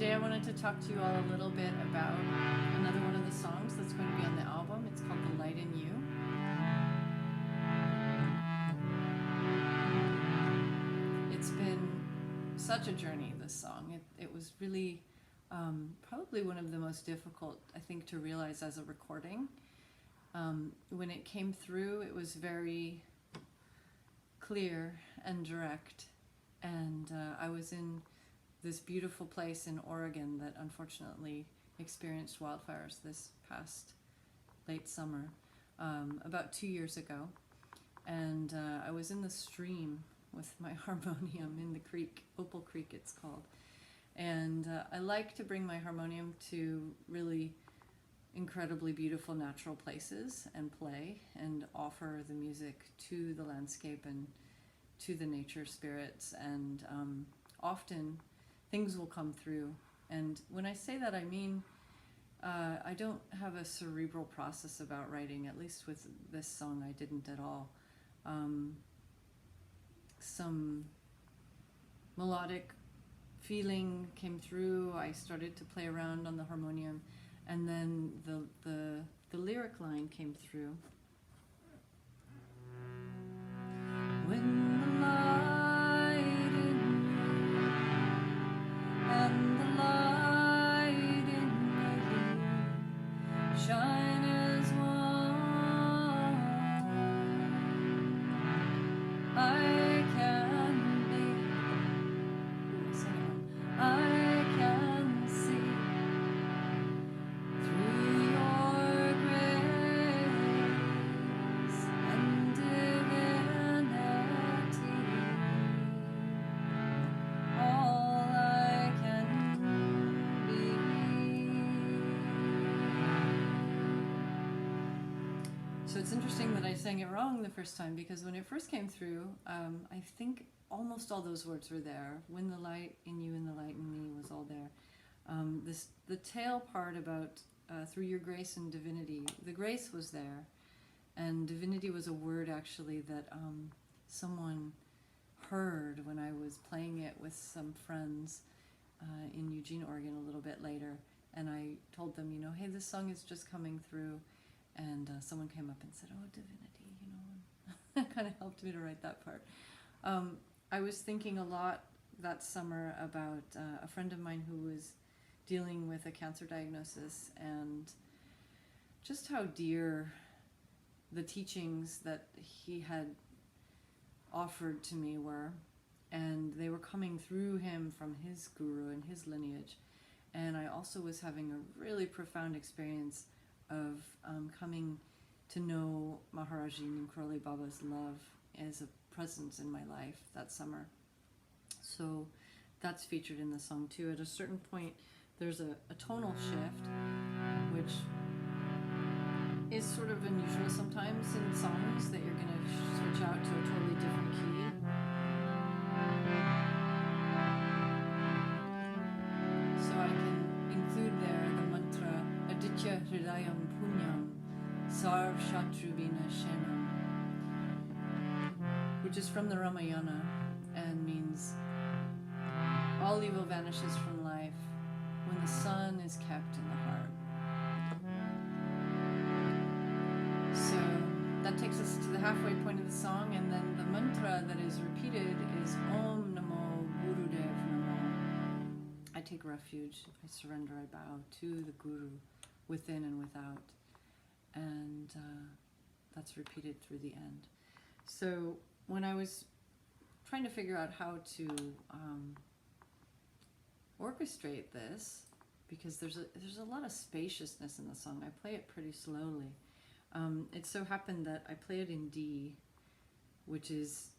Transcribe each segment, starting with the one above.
Today I wanted to talk to you all a little bit about another one of the songs that's going to be on the album. It's called The Light in You. It's been such a journey, this song. It was really probably one of the most difficult, I think, to realize as a recording. When it came through, it was very clear and direct, and I was in this beautiful place in Oregon that unfortunately experienced wildfires this past late summer, about 2 years ago, and I was in the stream with my harmonium in the creek, Opal Creek it's called, and I like to bring my harmonium to really incredibly beautiful natural places and play and offer the music to the landscape and to the nature spirits, and often things will come through. And when I say that, I mean I don't have a cerebral process about writing, at least with this song I didn't at all. Some melodic feeling came through, I started to play around on the harmonium, and then the lyric line came through. When the light in you and the light in me shine as one, I can be, I can see through your grace and divinity, all I can be. So it's interesting that I sang it wrong the first time, because when it first came through, I think almost all those words were there. When the light in you and the light in me was all there. The tail part about through your grace and divinity, the grace was there, and divinity was a word actually that someone heard when I was playing it with some friends in Eugene, Oregon a little bit later, and I told them, you know, hey, this song is just coming through, and someone came up and said, oh, divinity, you know, that kind of helped me to write that part. I was thinking a lot that summer about a friend of mine who was dealing with a cancer diagnosis, and just how dear the teachings that he had offered to me were, and they were coming through him from his guru and his lineage. And I also was having a really profound experience of coming to know Maharaji Nimkroli Baba's love as a presence in my life that summer. So that's featured in the song too. At a certain point, there's a tonal shift, which is sort of unusual sometimes in songs, that you're going to switch out to a totally different key. So I can include there the mantra Aditya Hridayam Punyam Sarv Shatruvina Shenam, which is from the Ramayana and means all evil vanishes from life when the sun is kept in the heart. So that takes us to the halfway point of the song, and then the mantra that is repeated is Om Namo Gurudev Namo. I take refuge, I surrender, I bow to the Guru within and without. And that's repeated through the end. So when I was trying to figure out how to orchestrate this, because there's a lot of spaciousness in the song. I play it pretty slowly. It so happened that I play it in D, which is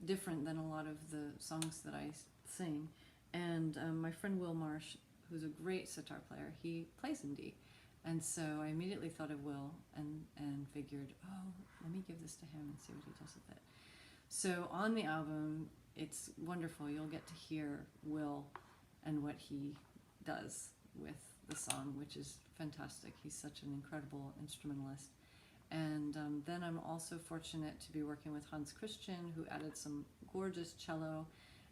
different than a lot of the songs that I sing. And my friend Will Marsh, who's a great sitar player, he plays in D. And so I immediately thought of Will and figured, oh, let me give this to him and see what he does with it. So on the album, it's wonderful. You'll get to hear Will and what he does with the song, which is fantastic. He's such an incredible instrumentalist. And then I'm also fortunate to be working with Hans Christian, who added some gorgeous cello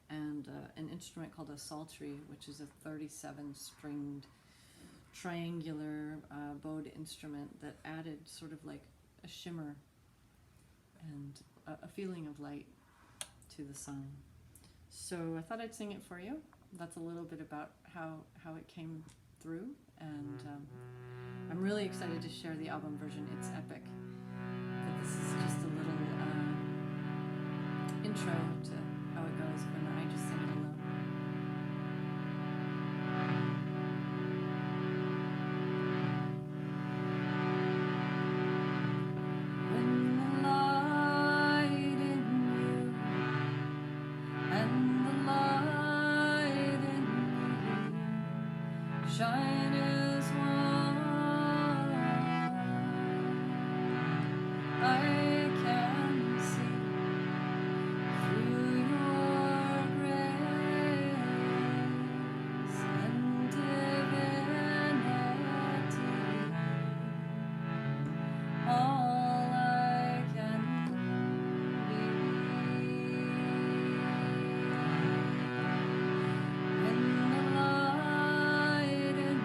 and an instrument called a psaltery, which is a 37-stringed triangular bowed instrument that added sort of like a shimmer and a feeling of light to the song. So I thought I'd sing it for you. That's a little bit about how it came through, and I'm really excited to share the album version. It's epic. But this is just a little intro to how it goes when I just sing it alone. Shine as one, I can see through your grace and divinity. All I can be. In the light in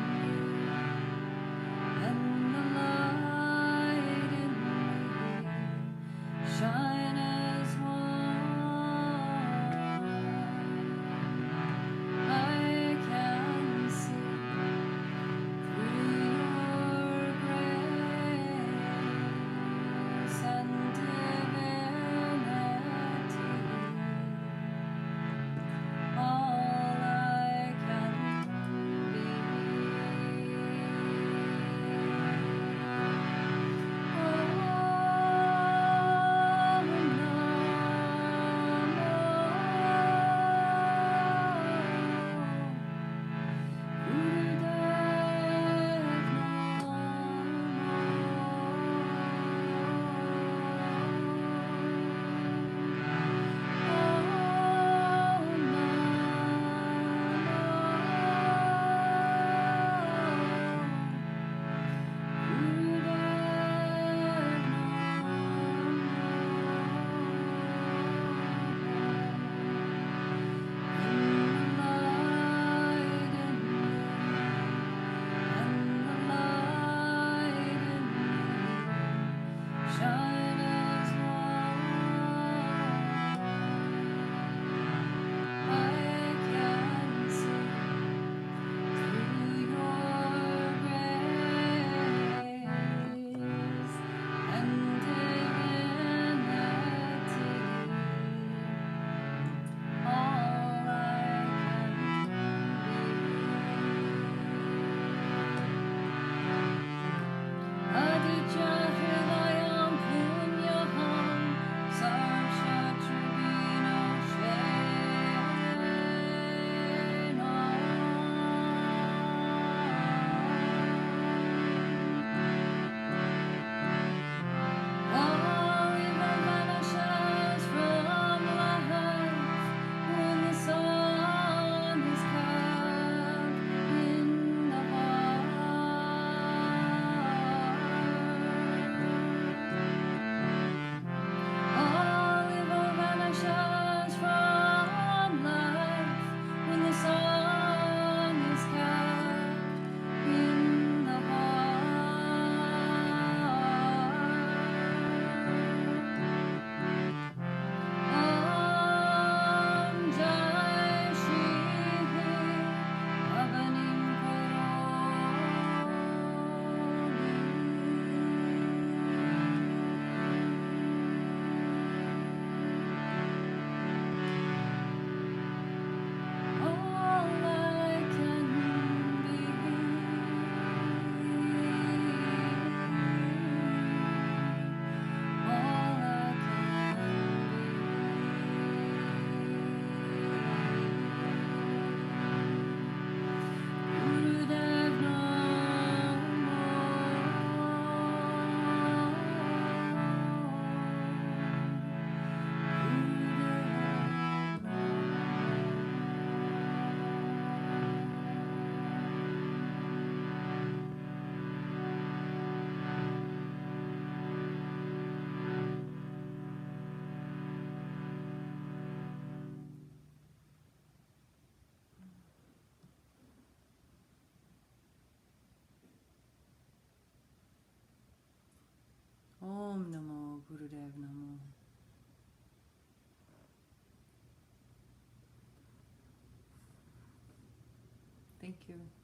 Thank you.